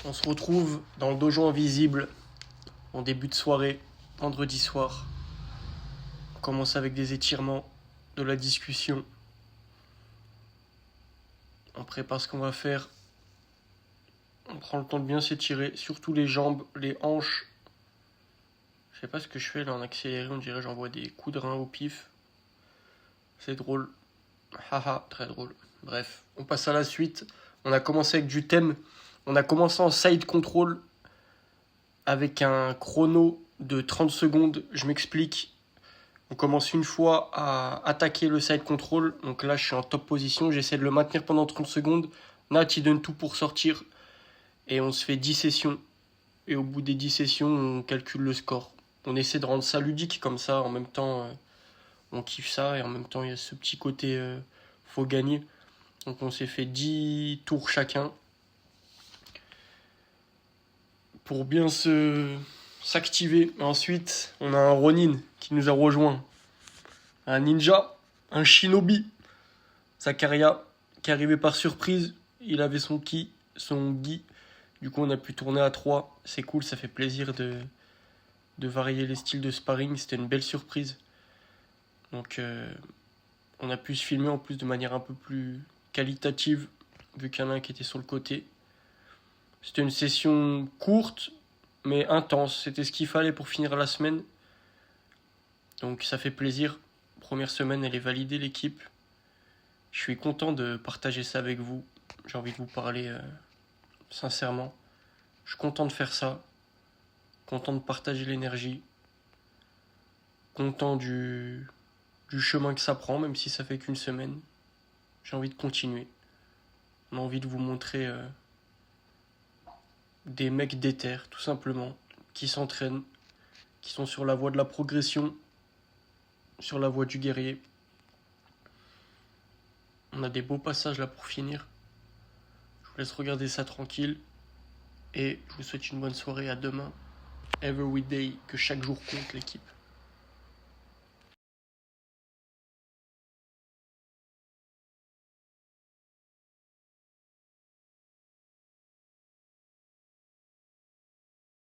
On se retrouve dans le dojo invisible en début de soirée, vendredi soir. On commence avec des étirements, de la discussion. On prépare ce qu'on va faire. On prend le temps de bien s'étirer, surtout les jambes, les hanches. Je sais pas ce que je fais là en accéléré, on dirait j'envoie des coups de rein au pif. C'est drôle. Haha, très drôle. Bref, on passe à la suite. On a commencé avec du thème. On a commencé en side control avec un chrono de 30 secondes. Je m'explique. On commence une fois à attaquer le side control. Donc là, je suis en top position. J'essaie de le maintenir pendant 30 secondes. Nat, il donne tout pour sortir. Et on se fait 10 sessions. Et au bout des 10 sessions, on calcule le score. On essaie de rendre ça ludique comme ça. En même temps, on kiffe ça. Et en même temps, il y a ce petit côté faut gagner. Donc on s'est fait 10 tours chacun. Pour bien s'activer. Ensuite, on a un Ronin qui nous a rejoint. Un ninja, un shinobi. Zakaria, qui est arrivé par surprise. Il avait son ki, son gi. Du coup, on a pu tourner à 3. C'est cool, ça fait plaisir de varier les styles de sparring. C'était une belle surprise. Donc, on a pu se filmer en plus de manière un peu plus qualitative, vu qu'il y en a un qui était sur le côté. C'était une session courte, mais intense. C'était ce qu'il fallait pour finir la semaine. Donc ça fait plaisir. Première semaine, elle est validée, l'équipe. Je suis content de partager ça avec vous. J'ai envie de vous parler sincèrement. Je suis content de faire ça. Content de partager l'énergie. Content du chemin que ça prend, même si ça fait qu'une semaine. J'ai envie de continuer. On a envie de vous montrer des mecs déter, tout simplement, qui s'entraînent, qui sont sur la voie de la progression, sur la voie du guerrier. On a des beaux passages là pour finir. Je vous laisse regarder ça tranquille. Et je vous souhaite une bonne soirée. À demain. Every day, que chaque jour compte, l'équipe.